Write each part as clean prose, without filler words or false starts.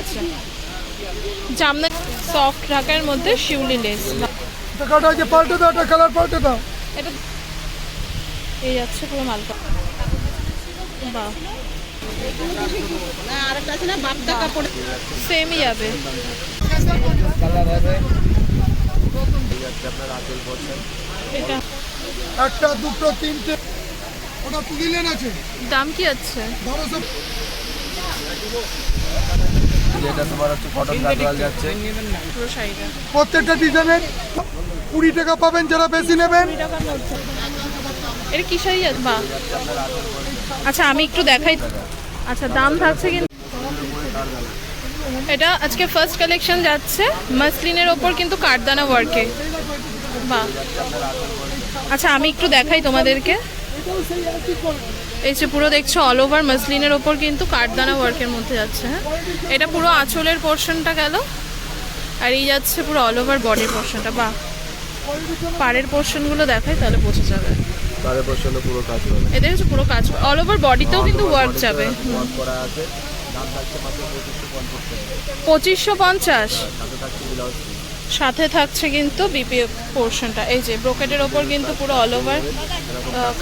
আছে জামদানি সফট ঢাকার মধ্যে শিউলি লেস। টাকাটা যে পাল্টে দাও, এটা কালার পাল্টে দাও। এটা এই যাচ্ছে পুরো মালটা। বাহ, আরেকটা আছে না বাপটা কাপড় সেমই যাবে। কালার হবে এটা একটা দুটো তিনটে, ওটা পুগিলেন আছে। দাম কি আছে? 1200। এটা তোমার হচ্ছে কটন গাদওয়াল যাচ্ছে। পুরো শাড়িটা প্রত্যেকটা ডিজাইনের 20 টাকা পাবেন যারা বেশি নেবেন। এটা কি শাড়ি আছে? বাহ, আচ্ছা আমি একটু দেখাই। আচ্ছা দাম থাকছে কিন্তু এটা আজকে ফার্স্ট কালেকশন যাচ্ছে মাসলিনের ওপর কিন্তু কাঠদানা ওয়ার্কে। বাহ, আচ্ছা আমি একটু দেখাই তোমাদেরকে। এই যে পুরো দেখছো অল ওভার মাসলিনের ওপর কিন্তু কাঠদানা ওয়ার্কের মধ্যে যাচ্ছে। হ্যাঁ, এটা পুরো আঁচলের পোর্শনটা গেল, আর এই যাচ্ছে পুরো অল ওভার বডির পোর্শনটা। বাহ, পাড়ের পোর্শনগুলো দেখাই তাহলে বোঝা যাবে। পাড়ের পোর্শনে পুরো কাজ হবে। এদের হচ্ছে পুরো কাজ অল ওভার বডিতেও কিন্তু ওয়ার্ক যাবে। ওয়ার্ক করা আছে। দাম থাকছে মাত্র 2550 টাকা। 2550। সাথে থাকছে ব্লাউজ। সাথে থাকছে কিন্তু বিপি পোর্শনটা। এই যে ব্রোকেটের ওপর কিন্তু পুরো অল ওভার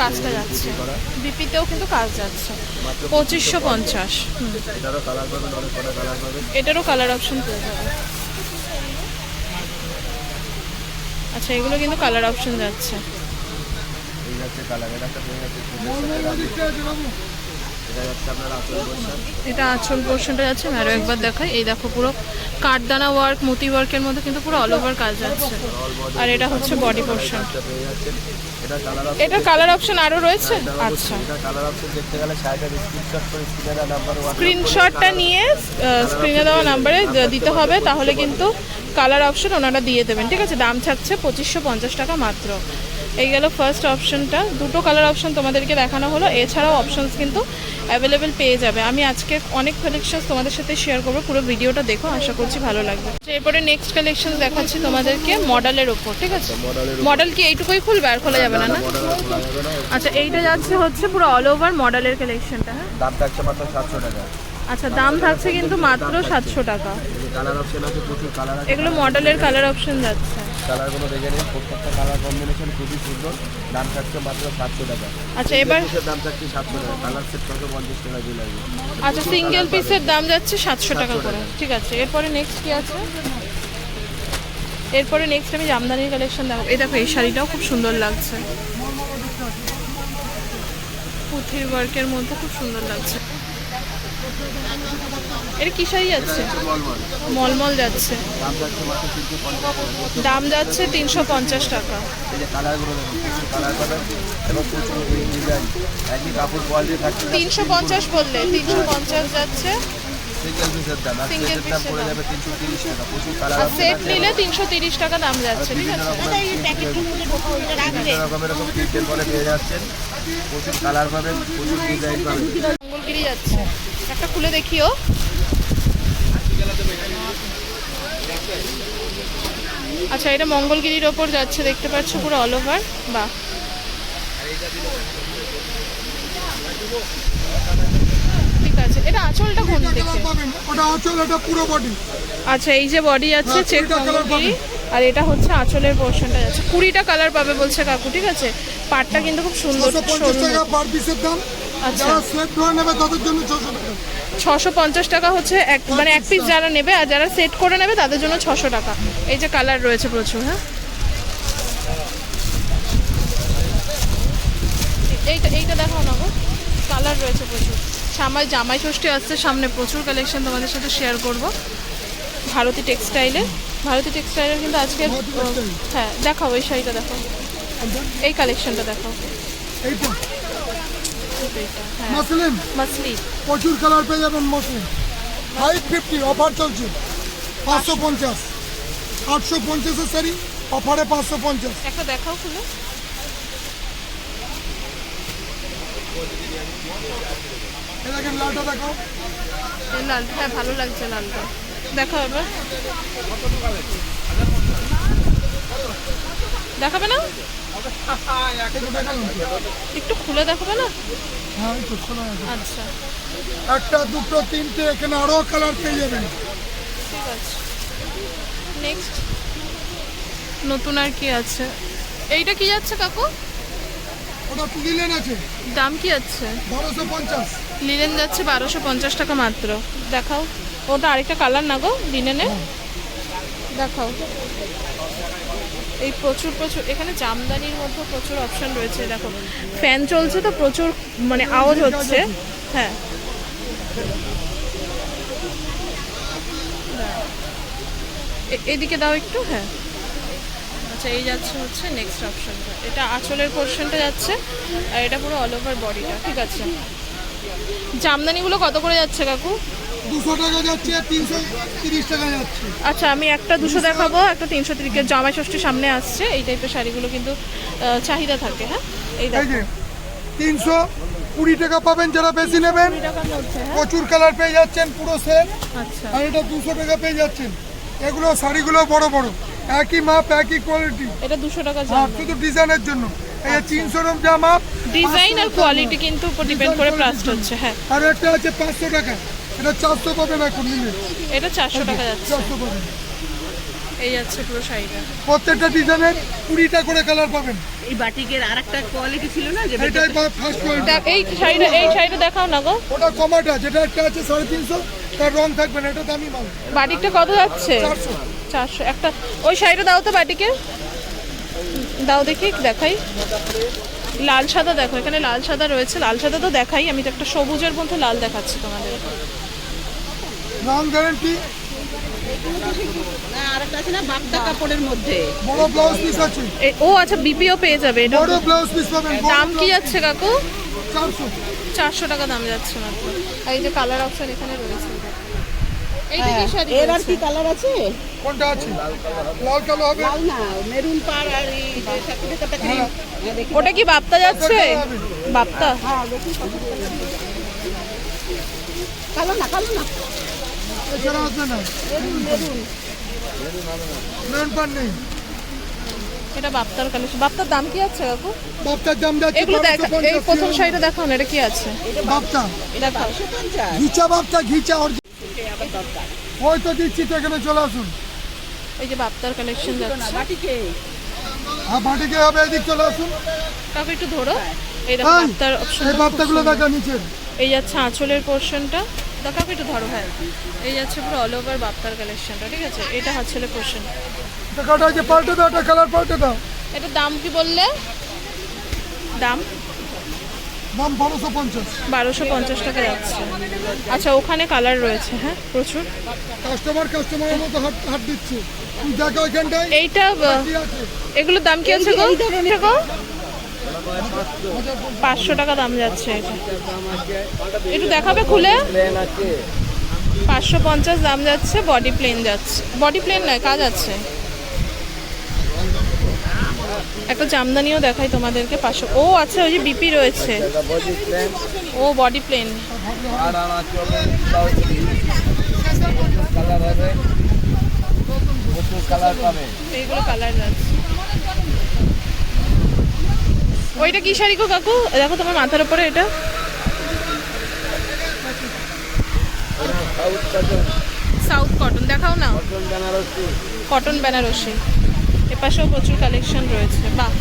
কাজটা যাচ্ছে, বিপিতেও কিন্তু কাজ যাচ্ছে। 2550। এটারও কালার পাবেন, অনেক কটা কালার পাবেন। এটারও কালার অপশন পেয়ে যাবে। আচ্ছা এগুলো কিন্তু কালার অপশন যাচ্ছে। এই যাচ্ছে কালার, এটা একটা পেয়ে যাচ্ছে। এটা যাচ্ছে আপনার আঁচল পোর্শন। এটা আঁচল পোর্শনটা যাচ্ছে। আরও একবার দেখাই, এই দেখো পুরো কাঠদানা ওয়ার্ক মোতি ওয়ার্কের মধ্যে কিন্তু পুরো অল ওভার কাজ যাচ্ছে। আর এটা হচ্ছে বডি পোর্শন। এটা পেয়ে যাচ্ছেন। এটা কালার এটা কালার অপশন আরও রয়েছে। আচ্ছা, এটা কালার অপশন দেখতে গেলে শাড়িটার স্ক্রিনশট করে স্ক্রিনে নাম্বার স্ক্রিনশটটা নিয়ে স্ক্রিনে দেওয়া নাম্বারে দিতে হবে, তাহলে কিন্তু কালার অপশন ওনারা দিয়ে দেবেন। ঠিক আছে, দাম থাকছে 2550 টাকা মাত্র। এই গেল ফার্স্ট অপশনটা। দুটো কালার অপশন তোমাদেরকে দেখানো হলো, এছাড়াও অপশনস কিন্তু অ্যাভেলেবেল পেয়ে যাবে। আমি আজকে অনেক কালেকশনস তোমাদের সাথে শেয়ার করবো, পুরো ভিডিওটা দেখো, আশা করছি ভালো লাগবে। এরপরে নেক্সট কালেকশন দেখাচ্ছি তোমাদেরকে মডেলের ওপর। ঠিক আছে, মডেল কি এইটুকুই খুলবে, আর খোলা যাবে না? না, আচ্ছা এইটা যাচ্ছে হচ্ছে পুরো অল ওভার মডেলের কালেকশনটা। হ্যাঁ, দাম থাকছে মাত্র 700 টাকা। আচ্ছা দাম থাকছে কিন্তু মাত্র 700 টাকা। কালার অপশন আছে, প্রচুর কালার আছে। এগুলো মডেলের কালার অপশন যাচ্ছে। কালারগুলো দেখে নিন, প্রত্যেকটা কালার কম্বিনেশন খুবই সুন্দর। দাম থাকছে মাত্র 700 টাকা। আচ্ছা এবার দাম থাকছে 700 টাকা। কালার সেট 650 টাকা দিয়ে লাগবে। আচ্ছা সিঙ্গেল পিসের দাম যাচ্ছে 700 টাকা করে। ঠিক আছে, এরপরে নেক্সট কি আছে? এরপরে নেক্সট আমি জামদানির কালেকশন দেখাবো। এই দেখো এই শাড়িটাও খুব সুন্দর লাগছে, পুঁথির ওয়ার্কের মধ্যে খুব সুন্দর লাগছে। এটা কি শাড়ি যাচ্ছে? মলমল যাচ্ছে। দাম থাকছে মাত্র 350 টাকা। দাম যাচ্ছে 350 টাকা। এই যে কালারগুলো দেখুন, প্রচুর কালার পাবেন এবং প্রচুর ডিজাইন। একই কাপড় কোয়ালিটি থাকছে। 350 বললে 350 যাচ্ছে সিঙ্গেল পিসের দাম। আর সিঙ্গেল সেটের দাম পিসের পড়ে দাম। যাবে 330 টাকা। প্রচুর কালার আর আছে। সেট নিলে 330 টাকা দাম যাচ্ছে। ঠিক আছে, বিভিন্ন রকমের এরকম প্রিন্টের পরে পেয়ে যাচ্ছেন। প্রচুর কালার পাবেন, প্রচুর ডিজাইন পাবেন। মঙ্গলগিরি যাচ্ছে। একটা খুলে দেখিও। আচ্ছা এটা মঙ্গলগিরির ওপর যাচ্ছে, দেখতে পাচ্ছ পুরো অল ওভার। বাহ, ঠিক আছে। এটা আঁচলটা কোন দিকে? পাবেন ওটা আঁচল, এটা পুরো বডি। আচ্ছা এই যে বডি যাচ্ছে চেক মঙ্গলগিরি, আর এটা হচ্ছে আঁচলের পোর্শনটা যাচ্ছে। 20টা কালার পাবে বলছে কাকু। ঠিক আছে, পাটটা কিন্তু খুব সুন্দর 650 টাকা পার পিসের দাম। আচ্ছা যারা সেট ধরে নেবে তাদের জন্য 600 টাকা। 650 টাকা হচ্ছে মানে এক পিস যারা নেবে, আর যারা সেট করে নেবে তাদের জন্য 600 টাকা। এই যে কালার রয়েছে প্রচুর। হ্যাঁ, এইটা দেখাও না গো, কালার রয়েছে প্রচুর। জামাই ষষ্ঠী আসছে সামনে, প্রচুর কালেকশন তোমাদের সাথে শেয়ার করব। ভারতী টেক্সটাইলের কিন্তু আজকে হ্যাঁ দেখাও, এই শাড়িটা দেখো, এই কালেকশনটা দেখো। এইটা হ্যাঁ মাসলিন, মাসলি। প্রচুর কালার পেয়ে যাবেন। মাসলিন 550 অফার চলছে। 550 850 এর শাড়ি অফারে 550। একটা দেখাও খুলে। এই দেখেন লালটা দেখাও। এই লাল, হ্যাঁ ভালো লাগছে লালটা। দেখো এবার, দেখাবে না? একটু খুলে দেখাবে না? হ্যাঁ এই তো খোলা আছে। আচ্ছা একটা দুটো তিনটে, এখানে আরো কালার পেয়ে যাবেন। ঠিক আছে, নেক্সট নতুন আর কি আছে? এইটা কি যাচ্ছে কাকু? ওটা লিলেন আছে দাম কি আছে? 1250। লিনেন যাচ্ছে 1250 টাকা মাত্র। দেখাও, ওটা আরেকটা কালার না গো লিনেনে, দেখাও। এই প্রচুর প্রচুর এখানে জামদানির মধ্যে প্রচুর অপশন রয়েছে। দেখো ফ্যান চলছে তো প্রচুর মানে আওয়াজ হচ্ছে। হ্যাঁ, এদিকে দাও একটু। হ্যাঁ, আচ্ছা, এই যাচ্ছে হচ্ছে নেক্সট অপশনটা। এটা আঁচলের পোর্শনটা যাচ্ছে আর এটা পুরো অল ওভার বডিটা। ঠিক আছে, জামদানিগুলো কত করে যাচ্ছে কাকু? 200 টাকা যাচ্ছে, 330 টাকা যাচ্ছে। আচ্ছা, আমি একটা 200 দেখাবো, একটা 330। জামাই ষষ্ঠীর সামনে আসছে, এই টাইপের শাড়িগুলো কিন্তু চাহিদা থাকে। হ্যাঁ, এই এই দেখো যে 320 টাকা পাবেন যারা বেশি নেবেন। 20 টাকার মধ্যে। হ্যাঁ, প্রচুর কালার পেয়ে যাচ্ছেন পুরো সেট। আচ্ছা, আর এটা 200 টাকা পেয়ে যাচ্ছেন। এগুলো শাড়িগুলো বড় বড়, একই মাপ একই কোয়ালিটি, এটা 200 টাকা আর জামদানি। শুধু ডিজাইনের জন্য। এই 300 গ্রাম যা মাপ, ডিজাইন আর কোয়ালিটি কিন্তু উপর ডিপেন্ড করে প্রাইসটা হচ্ছে। হ্যাঁ, আর একটা আছে 500 টাকা, এটা 400 পাবেন এখন নিলে। এটা 400 টাকা যাচ্ছে। 400 পাবেন। এই যাচ্ছে পুরো শাড়িটা। প্রত্যেকটা ডিজাইনের 20টা করে কালার পাবেন। এই বাটিকের আরেকটা কোয়ালিটি ছিল না যে এটাই ফার্স্ট কোয়ালিটি। দেখ, এই শাড়িটা দেখাও না গো। ওটা কমাটা, যেটা একটা আছে 350, তার রং থাকবে না, এটা দামি মাল। বাটিকটা কত যাচ্ছে? 400। 400। একটা ওই শাড়িটা দাও তো, বাটিকে দাও দেখি, দেখাই। লাল সাদা দেখো, এখানে লাল সাদা রয়েছে। লাল সাদা তো দেখাই, আমি তো একটা সবুজের মধ্যে লাল দেখাচ্ছি তোমাদের। রং গ্যারান্টি। না আরেকটা আছে না বাগদা কাপড়ের মধ্যে বড় ব্লাউজ পিস আছে, ও আচ্ছা, বিপিও পেয়ে যাবে এটা। বড় ব্লাউজ পিস পাবেন। দাম কি যাচ্ছে কাকু? 400। 400 টাকা দাম যাচ্ছে মাত্র। আর এই যে কালার অপশন এখানে রয়েছে। এইটা কি শাড়ি? এর আর কি কালার আছে? কোনটা আছে? লাল কালো হবে। লাল না, মেরুন পার আর এই যে সাকিটাটা ক্রিম। দেখি ওটা কি বাপ্তা যাচ্ছে? বাপ্তা। হ্যাঁ দেখি কালো না, কালো না, এছাড়া আছে না, মেরুন মেরুন। মেরুন পান নেই। এটা বাপ্তার কালেকশন। বাপ্তার দাম কি আছে কাকু? বাপ্তার দাম যাচ্ছে এগুলো দেখ, এই 1250। প্রথম শাড়িটা দেখাও না, এটা কি আছে? বাপ্তা, দেখাও। 1250 ঘিচা বাপ্তা, ঘিচা ওর আবার দরকার ওই তো দিচ্ছি তো, এখানে চলে আসুন। এই যে বাপ্তার কালেকশন না যাচ্ছে। বাটিকে আর বাটিকে হবে, এদিক চলে আসুন। কাকু একটু ধরো। এই দেখো এই, বাপ্তার অপশন। এই বাপ্তাগুলো দেখা নিচে। এই যাচ্ছে আঁচলের পোর্শনটা। দেখো কাকু একটু ধরো। হ্যাঁ, এই যাচ্ছে পুরো অল ওভার বাপ্তার কালেকশনটা। ঠিক আছে, এটা আঁচলের পোর্শন। টাকাটা যে পাল্টে দাও, একটা কালার পাল্টে দাও। এটার দাম কি বললে? দাম দাম 1250। 1250 টাকা যাচ্ছে। আচ্ছা, ওখানে কালার রয়েছে। হ্যাঁ, প্রচুর। কাস্টমারের মতো হাত হাত দিচ্ছে। তুমি দেখো ওইখানটায় এইটা কি আছে। এগুলোর দাম কি আছে গো? গো 500 টাকা দাম যাচ্ছে এটা। একটু দেখাবে খুলে? 550 দাম যাচ্ছে। বডি প্লেন যাচ্ছে, বডি প্লেন নয়, কাজ আছে। একটা জামদানিও দেখাই তোমাদেরকে। 500। ও আচ্ছা, ওই যে বিপি রয়েছে। ও বডি প্লেন। আর আমার চলে কালার হবে, প্রচুর কালার পাবে। এইগুলো কালার যাচ্ছে। ওইটা কি শাড়ি গো কাকু? দেখো তোমার মাথার উপরে এটা। সাউথ কটন দেখাও না। বেনারসি কটন বেনারসি। এপাশেও প্রচুর কালেকশন রয়েছে। বাহ,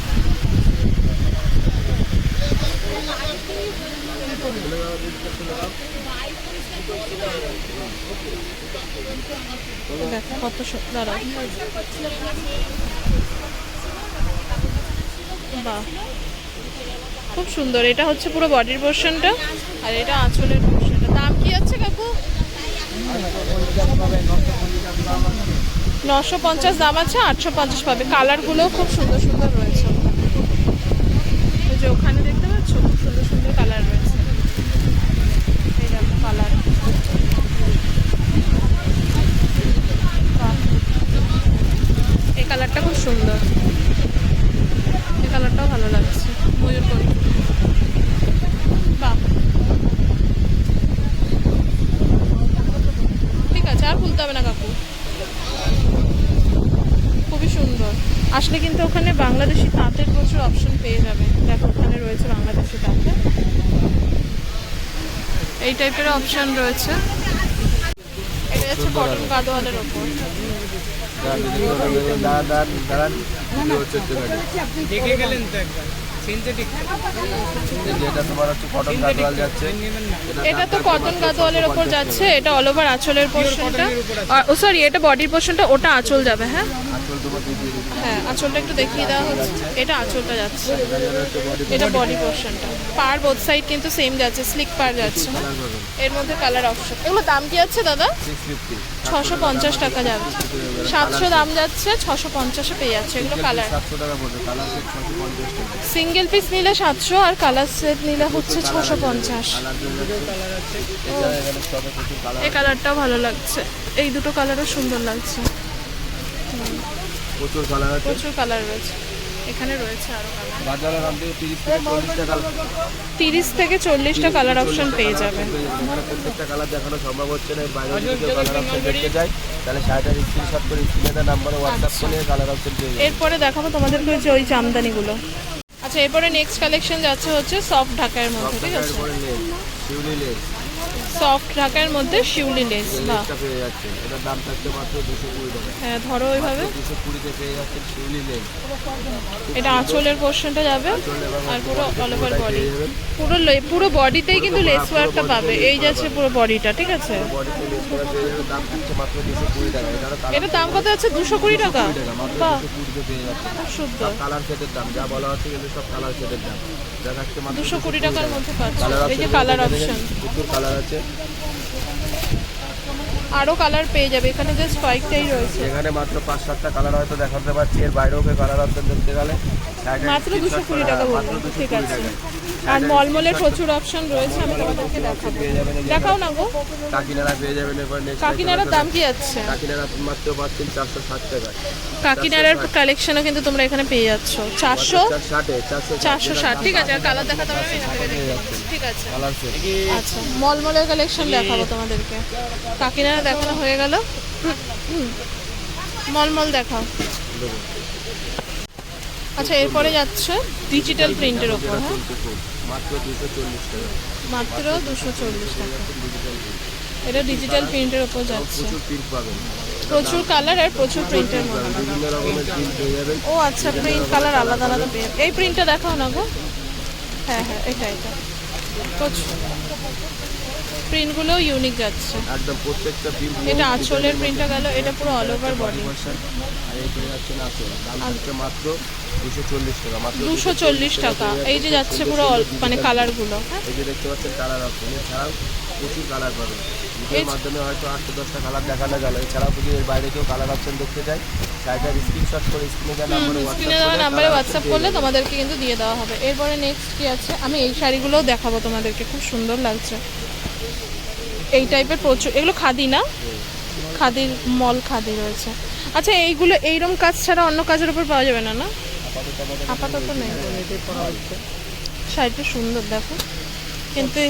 দেখো কত সুন্দর। বাহ, খুব সুন্দর। এটা হচ্ছে পুরো বডির পোর্শনটা, আর এটা আঁচলের পোর্শনটা। দাম কি আছে কাকু? 950 দাম আছে। 850 পাবে। কালারগুলো খুব সুন্দর সুন্দর রয়েছে। ওই যে ওখানে দেখতে পাচ্ছ, খুব সুন্দর সুন্দর কালার রয়েছে। এই দেখো কালার। এই কালারটা খুব সুন্দর। এই কালারটাও ভালো লাগছে। ময়ূরকণ্ঠ। বাহ, ঠিক আছে, আর খুলতে হবে না কাকু। খুবই সুন্দর। আসলে কিন্তু ওখানে বাংলাদেশি তাঁতের প্রচুর অপশন পেয়ে যাবে। দেখো ওখানে রয়েছে বাংলাদেশি তাঁতের। এই টাইপের অপশন রয়েছে। এটা হচ্ছে কটন গাদোয়ালের ওপর। দাঁড়ান ভিডিও হচ্ছে একটুখানি। দেখে গেলেন তো একবার সিনথেটিক এই যে এটা তোমার হচ্ছে কটন গাদোয়াল যাচ্ছে। এটা তো কটন গাদোয়ালের ওপর যাচ্ছে। এটা অল ওভার আঁচলের পোর্শনটা, ও সরি এটা বডির পোর্শনটা, ওটা আঁচল যাবে। হ্যাঁ আঁচল তোমার দিয়ে দিয়ে দিচ্ছি। হ্যাঁ, আঁচলটা একটু দেখিয়ে দেওয়া হচ্ছে। এটা আঁচলটা যাচ্ছে, এটা বডি পোর্শনটা। পার বোথ সাইড কিন্তু সেম যাচ্ছে, স্লিক পার যাচ্ছে। এর মধ্যে কালার অপশন। এগুলো দাম কি আছে দাদা? 650 650 টাকা যাবে। 700 দাম যাচ্ছে, 650-এ পেয়ে যাচ্ছে এগুলো কালার। 700 টাকা পড়বে, কালার সেট 650 টাকা। সিঙ্গেল পিস নিলে 700 আর কালার সেট নিলে হচ্ছে 650। কালার জন্য কালার আছে, এটা এখানে সবে কিছু কালার, এই কালারটাও ভালো লাগছে, এই দুটো কালারও সুন্দর লাগছে। প্রচুর কালার আছে। প্রচুর কালার রয়েছে, এখানে রয়েছে আরো কালার। বাজারের দাম থেকে 30 থেকে 40 টাকা, 30 থেকে 40টা কালার অপশন পেয়ে যাবে। মানে প্রত্যেকটা কালার দেখানো সম্ভব হচ্ছে না। এর বাইরে যদি কেউ কালার অপশন দেখতে যায় তাহলে শাড়িটার স্ক্রিনশট করে স্ক্রিনে দেওয়া নাম্বারে হোয়াটসঅ্যাপ করে কালার অপশন পেয়ে যাবে। এরপরে দেখাবো তোমাদেরকে ওই যে ওই জামদানিগুলো। আচ্ছা, এরপরে নেক্সট কালেকশন যাচ্ছে হচ্ছে সফট ঢাকার মধ্যে, ঠিক আছে? তারপরে লেস, শিউলি লেস, সফট ঢাকার মধ্যে শিউলি লেস। বাহ, লেসটা পেয়ে যাচ্ছে। এটার দাম থাকছে মাত্র 220 টাকা। হ্যাঁ ধরো ওইভাবে। 220 তে পেয়ে যাচ্ছে শিউলি লেস। এটা আঁচলের পোর্শনটা যাবে আর পুরো অল ওভার বডি, পেয়ে যাবেন পুরো বডিতেই কিন্তু লেস ওয়ার্কটা পাবে। এই যাচ্ছে পুরো বডিটা, ঠিক আছে? বডিতে লেস করা পেয়ে যাবে। দাম থাকছে মাত্র 220 টাকা। এটারও কালার এটার দাম কত আছে? 220 টাকা। টাকা, মাত্র বাহ, 220 তে পেয়ে যাচ্ছে। খুব সুন্দর। সব কালার সেটের দাম যা বলা হচ্ছে কিন্তু সব কালার সেটের দাম। যা থাকছে মাত্র 220 টাকার মধ্যে পাচ্ছ। কালার এই যে কালার অপশন, প্রচুর কালার আছে। আরো কালার পেয়ে যাবে। এখানে জাস্ট কয়েকটাই রয়েছে। এখানে মাত্র 5-7টা কালার হয়তো দেখাতে পারছি। এর বাইরেও কালার অপশন দেখতে গেলে মাত্র 220 টাকা বলবো, ঠিক আছে। আর মলমলের প্রচুর অপশন রয়েছে, আমি তোমাদেরকে দেখাবো। পেয়ে যাবেন। দেখাও না গো। কাকিনাড়া পেয়ে যাবেন। এবার নেক্সট কাকিনাড়ার দাম কি আছে? কাকিনাড়া মাত্র পাচ্ছেন 460 টাকা। কাকিনাড়ার কালেকশনও কিন্তু তোমরা এখানে পেয়ে যাচ্ছ 460 460, ঠিক আছে। আর কালার দেখাতে পারবে এখান থেকে দেখে নিচ্ছি, ঠিক আছে। Colour set. আচ্ছা, মলমলের কালেকশন দেখাবো তোমাদেরকে। কাকিনাড়া দেখানো হয়ে গেল, মলমল দেখাও। আচ্ছা, এরপরে যাচ্ছে ডিজিটাল প্রিন্টের ওপর। হ্যাঁ, মাত্র 240 টাকা। মাত্র 240 টাকা। এটা ডিজিটাল প্রিন্টের ওপর যাচ্ছে। প্রচুর প্রিন্ট পাবেন, প্রচুর কালার আর প্রচুর প্রিন্টের মধ্যে। বিভিন্ন রকমের প্রিন্ট পেয়ে যাবেন। ও আচ্ছা, প্রিন্ট কালার আলাদা আলাদা পেয়ে যাবে। এই প্রিন্টটা দেখাও না গো। হ্যাঁ হ্যাঁ, এটা প্রচুর প্রিন্টগুলো ইউনিক যাচ্ছে। একদম প্রত্যেকটা প্রিন্ট। এটা আঁচলের প্রিন্টটা গেল, এটা পুরো অল ওভার বডি। আর এই পেয়ে যাচ্ছেন আঁচল। দাম থাকছে মাত্র 240 টাকা। মাত্র 240 টাকা। এই যে যাচ্ছে পুরো মানে কালারগুলো। হ্যাঁ, এই যে দেখতে পাচ্ছেন কালার অপশন। এছাড়াও প্রচুর কালার পাবেন। ভিডিওর মাধ্যমে হয়তো 8-10টা কালার দেখানো গেল। এছাড়াও যদি এর বাইরে কেউ কালার অপশন দেখতে চায় শাড়িটার স্ক্রিনশট করে স্ক্রিনে দেওয়া স্ক্রিনে দেওয়া নাম্বারে হোয়াটসঅ্যাপ করলে তোমাদেরকে কিন্তু দিয়ে দেওয়া হবে। এরপরে নেক্সট কি আছে, আমি এই শাড়িগুলোও দেখাবো তোমাদেরকে, খুব সুন্দর লাগছে। এই টাইপের প্রচুর, এগুলো খাদি না? খাদির মল খাদি রয়েছে। আচ্ছা, এইগুলো এইরকম কাজ ছাড়া অন্য কাজের উপর পাওয়া যাবে না? না, আপাতত নেই। শাড়িটা সুন্দর দেখো কিন্তু,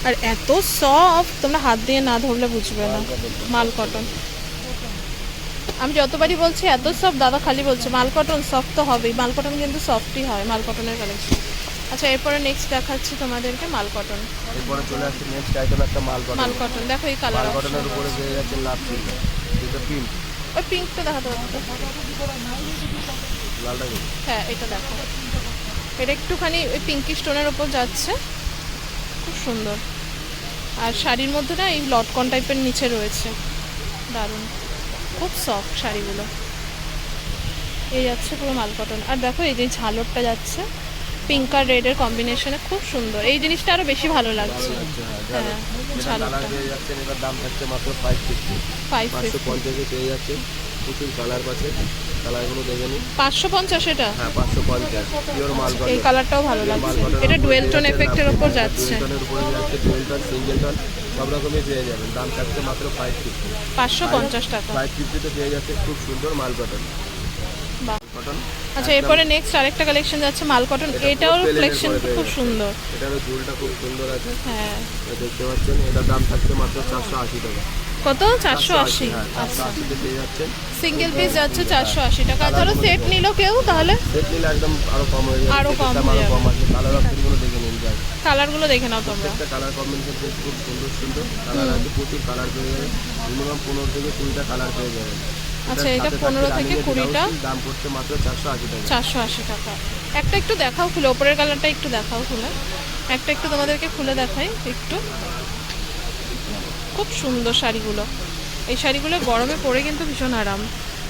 আর এত সফট, তোমরা হাত দিয়ে না ধরলে বুঝবে না। মাল কটন, আমি যতবারই বলছি এত সফট, দাদা খালি বলছে মাল কটন সফট তো হবেই। মাল কটন কিন্তু সফটই হয়, মাল কটনের কালেকশন। আচ্ছা, এরপরে নেক্সট দেখাচ্ছি তোমাদেরকে মাল কটন। এরপরে চলে আসছে নেক্সট আইটেম একটা মাল কটন। মাল কটন দেখো, এই কালার মাল কটনের উপরে পেয়ে যাচ্ছে লাভ প্রিন্ট। এটা প্রিন্ট, ওই পিঙ্কটা দেখাতে পারতো। লালটা কি? হ্যাঁ, এটা দেখো, এটা একটুখানি ওই পিঙ্কি স্টোনের ওপর যাচ্ছে, খুব সুন্দর। আর শাড়ির মধ্যে না এই লটকন টাইপের নিচে রয়েছে, দারুণ, খুব সফট শাড়িগুলো। এই যাচ্ছে পুরো মাল কটন। আর দেখো এই যে ঝালরটা যাচ্ছে পিঙ্ক আর রেডের কম্বিনেশনে, খুব সুন্দর। এই জিনিসটা আরো বেশি ভালো লাগছে। হ্যাঁ, ঝালরটা কালার পেয়ে যাচ্ছেন। এটার দাম থাকছে মাত্র 550। 550, 550 পেয়ে যাচ্ছে। প্রচুর কালার আছে, কালারগুলো দেখে নিন। 550 এটা। হ্যাঁ 550 পিওর মাল কটন। এই কালারটাও ভালো লাগছে। এটা ডুয়েল টোন এফেক্টের ওপর যাচ্ছে। টোনের উপরে যাচ্ছে, ডুয়েল টোন, সিঙ্গেল টোন সব রকমই পেয়ে যাবেন। দাম থাকছে মাত্র 550। 550 টাকা। 550 তে পেয়ে যাচ্ছে খুব সুন্দর মাল কটন। বাহ। কটন। আচ্ছা, এরপরে নেক্সট আরেকটা কালেকশন যাচ্ছে মাল কটন। এটাও কালেকশন খুব সুন্দর। এটারও ঝুলটা খুব সুন্দর আছে। হ্যাঁ, এটা দেখতে পাচ্ছেন। এটার দাম থাকছে মাত্র 480 টাকা। কত? 480। হ্যাঁ, 480 তে পেয়ে যাচ্ছেন। সিঙ্গেল পিস যাচ্ছে 480 টাকা। ধরো সেট নিল কেউ, তাহলে সেট নিলে একদম আরো কম হয়ে যাবে। আরো কম সেটের দাম হয়ে আরো যাবে। কম আছে। কালার অপশনগুলো দেখে নিন যায়। কালারগুলো দেখে নাও তোমরা। প্রত্যেকটা কালার কম্বিনেশন খুব সুন্দর সুন্দর কালার আছে, প্রচুর কালার পেয়ে যাবেন, মিনিমাম 15 থেকে 20টা কালার পেয়ে যাবেন। আচ্ছা, এটা 15 থেকে 20টা, দাম পড়ছে মাত্র 480 টাকা। 480 টাকা। একটা একটু দেখাও খুলে, ওপরের কালারটা একটু দেখাও খুলে, একটা একটু তোমাদেরকে খুলে দেখাই একটু। খুব সুন্দর শাড়িগুলো, এই শাড়িগুলো গরমে পরে কিন্তু ভীষণ আরাম।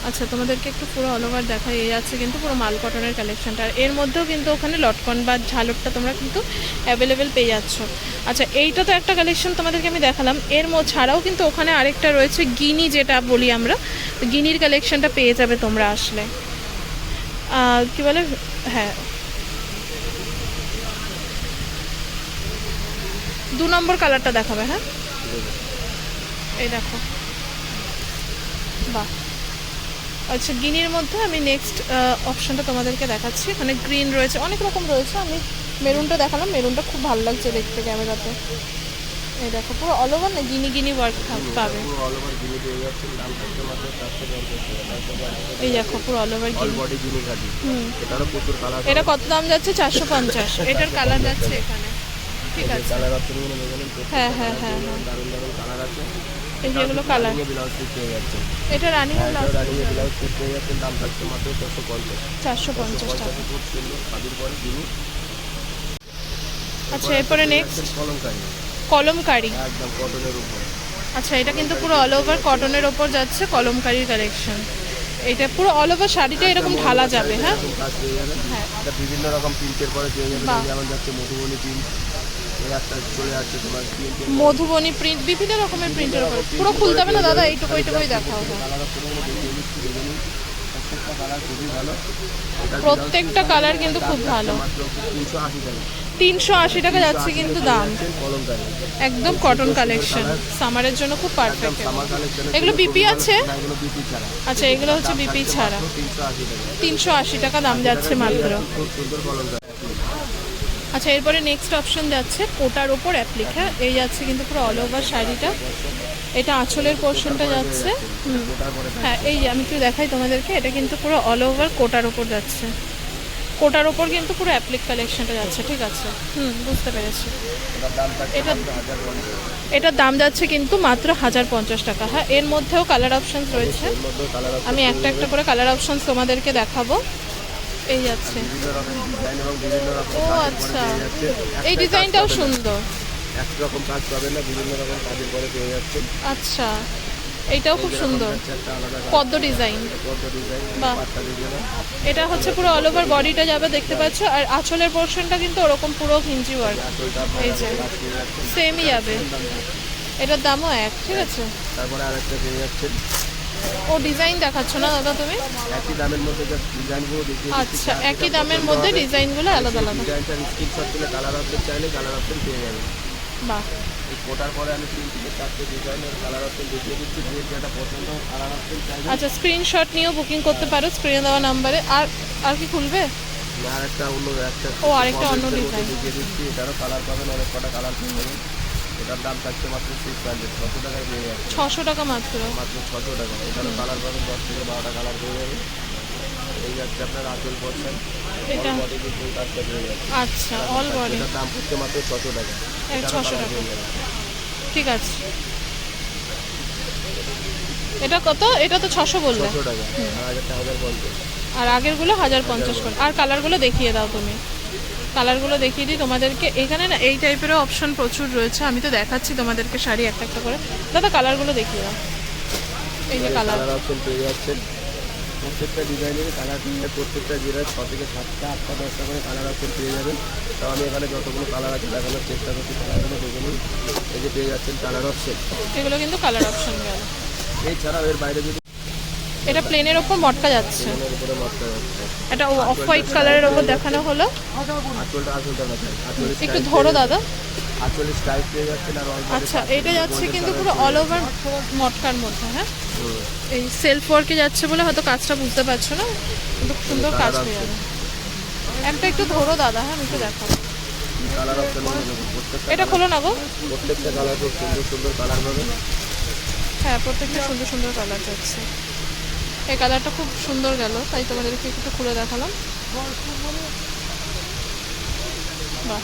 আচ্ছা, তোমাদেরকে একটু পুরো অল ওভার দেখাই। এই আছে কিন্তু পুরো মাল কটনের কালেকশনটা, আর এর মধ্যেও কিন্তু ওখানে লটকন বা ঝালরটা তোমরা কিন্তু অ্যাভেলেবেল পেয়ে যাচ্ছ। আচ্ছা, এইটা তো একটা কালেকশন তোমাদেরকে আমি দেখালাম, এর ছাড়াও কিন্তু ওখানে আরেকটা রয়েছে গিনি, যেটা বলি আমরা, গিনির কালেকশনটা পেয়ে যাবে তোমরা আসলে। কি বলে, হ্যাঁ 2 নম্বর কালারটা দেখাবে। হ্যাঁ, এই দেখো, বাহ। আচ্ছা, গিনির মধ্যে আমি নেক্সট অপশনটা তোমাদেরকে দেখাচ্ছি। এখানে গ্রিন রয়েছে, অনেক রকম রয়েছে। আমি মেরুনটা দেখালাম, মেরুনটা খুব ভালো লাগছে দেখতে ক্যামেরাতে। এই দেখো, পুরো অল ওভার না গিনি গিনি ওয়ার্ক পাবে। পুরো অল ওভার গিনি পেয়ে যাচ্ছেন, দাম থাকছে মাত্র 450 টাকা। এই দেখো, পুরো অল ওভার অল গিনি। বডি গিনি কাটি, এটারও প্রচুর কালার। এটা কত দাম যাচ্ছে? 450। এটার কালার যাচ্ছে এখানে, ঠিক আছে। কালার অপশনগুলো দেখবেন, হ্যাঁ হ্যাঁ হ্যাঁ হ্যাঁ, দারুণ দারুণ কালার আছে। এই যেগুলো কালার, ব্লাউজ পিস পেয়ে যাচ্ছেন, এটা running blouse, running blouse piece পেয়ে যাচ্ছেন, দাম থাকছে মাত্র 450। 450 টাকা। খুব সুন্দর কাজের পরে গিনি। আচ্ছা, এরপরে নেক্সট কলমকারি, কলমকারি। একদম কটনের উপর। আচ্ছা, এটা কিন্তু পুরো অল ওভার কটনের ওপর যাচ্ছে, কলমকারির কালেকশন। এটা পুরো অল ওভার শাড়িটা এরকম ঢালা যাবে। হ্যাঁ, কাজ পেয়ে যাবেন, হ্যাঁ। এটা বিভিন্ন রকম প্রিন্টের পরে পেয়ে যাবেন। বাহ। যেমন যাচ্ছে মধুবনী প্রিন্ট, এই একটা চলে যাচ্ছে তোমার প্রিন্ট। মধুবনী প্রিন্ট, বিভিন্ন রকমের প্রিন্টের উপর। পুরো খুলতে হবে না দাদা, এইটুকু এইটুকুই দেখাও। হ্যাঁ, কালার অপশনগুলো দেখিয়ে দিচ্ছি, দেখে নিন। প্রত্যেকটা কালার খুবই ভালো। প্রত্যেকটা কালার কিন্তু খুব ভালো। মাত্র 380 টাকা। 380 টাকা যাচ্ছে কিন্তু দাম। কলমকারি একদম কটন কালেকশন, সামারের জন্য খুব পারফেক্ট। Summer collection. এগুলো বিপি আছে? এগুলো বিপি ছাড়া। আচ্ছা, এগুলো হচ্ছে বিপি ছাড়া। 380 টাকা। 380 টাকা দাম যাচ্ছে মাত্র। খুব সুন্দর কলমকারি। আচ্ছা, এরপরে নেক্সট অপশন যাচ্ছে কোটার ওপর অ্যাপ্লিক। হ্যাঁ, এই যাচ্ছে কিন্তু পুরো অল ওভার শাড়িটা। এটা আঁচলের পোর্শনটা যাচ্ছে। হ্যাঁ, এই যে আমি একটু দেখাই তোমাদেরকে, এটা কিন্তু পুরো অল ওভার কোটার ওপর যাচ্ছে। কোটার ওপর কিন্তু পুরো অ্যাপ্লিক কালেকশনটা যাচ্ছে, ঠিক আছে। বুঝতে পেরেছি। এটা এটার দাম যাচ্ছে কিন্তু মাত্র 1050 টাকা। হ্যাঁ, এর মধ্যেও কালার অপশনস রয়েছে, এর মধ্যে কালার আমি একটা একটা করে কালার অপশনস তোমাদেরকে দেখাবো। এই যাচ্ছে, বিভিন্ন রকম ডিজাইন এবং বিভিন্ন রকম ও কাজের পরে আচ্ছা, পেয়ে যাচ্ছেন। এই একটা ডিজাইনটাও কাজ পাবেন না, সুন্দর। একরকম কাজ পাবেন না, বিভিন্ন রকম কাজের পরে পেয়ে যাচ্ছেন। আচ্ছা, এইটাও খুব সুন্দর, একটা আলাদা পদ্ম ডিজাইন। কত ডিজাইন, বাহ। পাট্টা ডিজাইন। এটা হচ্ছে পুরো অল ওভার বডিটা যাবে, দেখতে পাচ্ছ। আর আঁচলের পোর্শনটা কিন্তু ওরকম পুরো কিঞ্চি ওয়ার্ক, আসলটা এই যে কাজ পেয়ে যাচ্ছেন। সেমই যাবে। এটার দামও এক, ঠিক আছে। তারপরে আরেকটা পেয়ে যাচ্ছেন, ও ডিজাইন দেখাচ্ছ না দাদা তুমি? একই দামের মধ্যে যে ডিজাইনগুলো দেখিয়ে দিচ্ছি, আচ্ছা, একই দামের মধ্যে ডিজাইনগুলো আলাদা আলাদা। ডিজাইনটার স্ক্রিনশট তুলে কালার অপশন চাইলে কালার অপশন পেয়ে যাবেন। বাহ। এই কোটার পরে আমি 3 থেকে 4টে ডিজাইনের কালার অপশন দেখিয়ে দিচ্ছি, যে যেটা পছন্দ কালার অপশন চাইলে। আচ্ছা, স্ক্রিনশট নিয়েও বুকিং করতে পারো স্ক্রিনে দেওয়া নাম্বারে। আর আর কি খুলবে? আর একটা অন্য একটা ও, আরেকটা অন্য কমেন্টের মধ্যে ডিজাইন। দেখিয়ে দিচ্ছি, এটারও কালার পাবেন, অনেক কটা কালার পেয়ে যাবেন। এটার দাম থাকছে মাত্র 600 টাকায় পেয়ে যাচ্ছে, 600 টাকা মাত্র। মাত্র 600 টাকা। এটারও কালার পাবেন, 10 থেকে 12টা কালার পেয়ে যাবেন। এই যাচ্ছে আপনার আঁচল পড়ছেন, এটা বডি ফুল কাজটা পেয়ে যাচ্ছে। আচ্ছা, অল বডি। এটার দাম পড়ছে মাত্র 600 টাকা। এটারও 600 কালার টাকা, পেয়ে যাবেন। ঠিক আছে। এটা কত? এটা তো 600 বললে, 600 টাকা, আর একটা 1050। আর আগেরগুলো 1050 করে। আর কালারগুলো দেখিয়ে দাও তুমি, কালারগুলো দেখিয়ে দিই তোমাদেরকে। এখানে না এই টাইপেরও অপশন প্রচুর রয়েছে, আমি তো দেখাচ্ছি তোমাদেরকে শাড়ি একটা একটা করে। দাদা, কালারগুলো দেখিয়ে দাও। এই যে কালার, কালার অপশন পেয়ে যাচ্ছেন, প্রত্যেকটা ডিজাইনের কালার পেয়ে, প্রত্যেকটা জেলায় 6 থেকে 7টা 8টা 10টা করে কালার অপশন পেয়ে যাবেন। তো আমি এখানে যতগুলো কালার আছে দেখানোর চেষ্টা করছি, কালারগুলো দেখে নিন। এই যে পেয়ে যাচ্ছেন কালার অপশন, এগুলো কিন্তু কালার অপশন গেল। এছাড়াও এর বাইরে যদি এটা প্লেনের ওপর মটকা যাচ্ছে, এর উপরে মাত্রা যাচ্ছে, এটা অফ হোয়াইট কালারের ওপর দেখানো হলো। আঁচলটা না চাই, আঁচলের একটু ধরো দাদা। আঁচলের স্টাইল পেয়ে যাচ্ছেন। আর all body আচ্ছা, কাজ এটা যাচ্ছে কিন্তু পুরো অল ওভার মটকার মধ্যে। হ্যাঁ, হুম, এই সেলফ ওয়ার্কে যাচ্ছে বলে হয়তো কাজটা বুঝতে পারছো না, কিন্তু খুব সুন্দর কাজ পেয়ে যাবে। একটা একটু ধরো দাদা, হ্যাঁ আমি একটু দেখাবো। কালার অপশন প্রত্যেকটা এটা খোলো না গো। প্রত্যেকটা কালার খুব সুন্দর সুন্দর কালার পাবেন। হ্যাঁ, প্রত্যেকটা সুন্দর সুন্দর কালার যাচ্ছে। এই কালারটা খুব সুন্দর গেল, তাই তোমাদেরকে একটু খুলে দেখালাম। বাহ,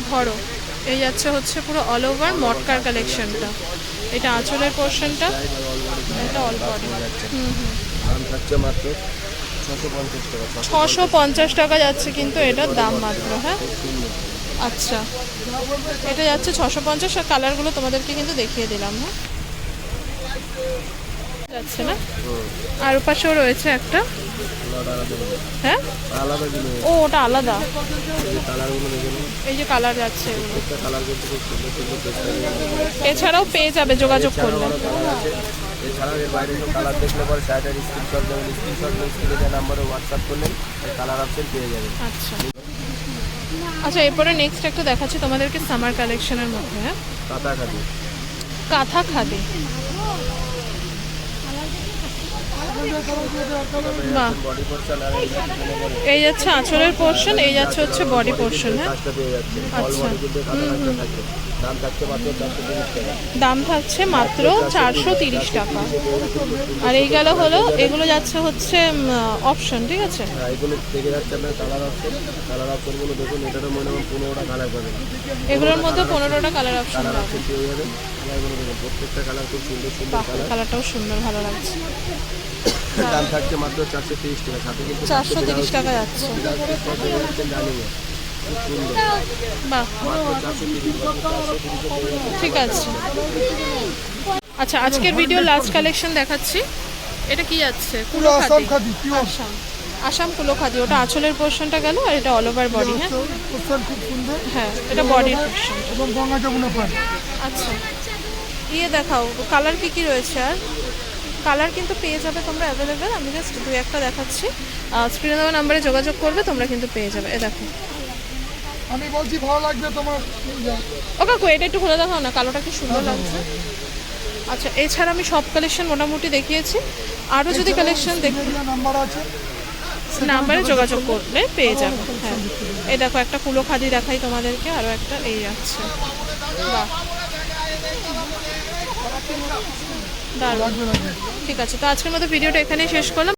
ধরো, এই যাচ্ছে হচ্ছে পুরো অল ওভার মটকার কালেকশনটা। এটা আঁচলের পোর্শনটা, এটা অল বডি। দাম থাকছে মাত্র 650 টাকা। 650 টাকা যাচ্ছে কিন্তু এটার দাম মাত্র। হ্যাঁ, আচ্ছা, এটা যাচ্ছে 650। আর কালারগুলো তোমাদেরকে কিন্তু দেখিয়ে দিলাম। হ্যাঁ, যাচ্ছে না। আর ওপাশেও রয়েছে একটা। হ্যাঁ, আলাদা জিনিস, ও ওটা আলাদা। এই কালারগুলো দেখে নিন, এই যে কালার যাচ্ছে এগুলো। একটা কালার কিন্তু খুব সুন্দর সুন্দর চেষ্টা এছাড়াও পেয়ে যাবে যোগাযোগ করলে। কালার আছে। এছাড়াও এর বাইরে সব কালার দেখলে পরে শার্টের স্ক্রিনশট দেবেন, স্ক্রিনশট নিয়ে স্ক্রিনে দেওয়া নাম্বারে হোয়াটসঅ্যাপ করলেন কালার অপশন পেয়ে যাবেন। আচ্ছা আচ্ছা, এরপরে নেক্সট একটা দেখাচ্ছি তোমাদেরকে সামার কালেকশনের মধ্যে। হ্যাঁ, কাঁথা খাদি, কাঁথা খাদি। বাহ, বডি পোর্শন আর এই পিছনে পরে এই যাচ্ছে আঁচলের পোর্শন, এই যাচ্ছে হচ্ছে বডি পোর্শন। হ্যাঁ, কাজটা পেয়ে যাচ্ছে। অল আচ্ছা। বডি কিন্তু কাঁথা কাজটা থাকছে। দাম থাকছে মাত্র 430 টাকা। দাম থাকছে মাত্র 430 টাকা। আর এই গেল হলো, এগুলো যাচ্ছে হচ্ছে অপশন, ঠিক আছে। হ্যাঁ, এগুলো থেকে যাচ্ছে আপনার কালার অপশন। কালার অপশনগুলো দেখুন, এটারও মনে হয় 15টা কালার পাবেন। এগুলোর মধ্যে 15টা কালার অপশন কালার পাবে। অপশন পেয়ে যাবেন। কালারগুলো দেখুন, প্রত্যেকটা কালার খুব সুন্দর সুন্দর বাহ, কালার। কালারটাও সুন্দর, ভালো লাগছে। দাম থাকছে মাত্র 430 টাকা। সাথে কিন্তু 430 টাকা যাচ্ছে। জানিয়ে খুব সুন্দর, বাহ, মাত্র 430 ঠিক আছে। আচ্ছা, আজকের ভিডিও লাস্ট কালেকশন দেখাচ্ছি। এটা কি যাচ্ছে? পুরো কুলো আসাম খাদি। খাদি পিওর আসাম, আসাম কুলো খাদি। ওটা আঁচলের পোর্শনটা গেল, আর এটা অল ওভার বডি। হ্যাঁ পোস্টার খুব সুন্দর হ্যাঁ, এটা বডির পোর্শন। এবং গঙ্গা যমুনা পার। আচ্ছা, ইয়ে দেখাও কালার কি কি রয়েছে। আর কালার কিন্তু পেয়ে যাবে তোমরা অ্যাভেলেবেল। আমি জাস্ট দু একটা দেখাচ্ছি, স্ক্রিনে দেওয়া নাম্বারে যোগাযোগ করবে, তোমরা কিন্তু পেয়ে যাবে। এ দেখো, আমি বলছি ভালো লাগবে তোমার। ও কাকু এটা একটু খুলে দেখাও না, কালোটা কি সুন্দর লাগছে। আচ্ছা, এছাড়া আমি সব কালেকশন মোটামুটি দেখিয়েছি। আরও যদি কালেকশন দেখ, নাম্বার আছে, নাম্বারে যোগাযোগ করলে পেয়ে যাবে। হ্যাঁ, এই দেখো একটা কুলো খাদি দেখাই তোমাদেরকে, আরও একটা এই যাচ্ছে। বাহ, দারুণ। লাগবে লাগবে। ঠিক আছে, তো আজকের মতো ভিডিওটা এখানেই শেষ করলাম।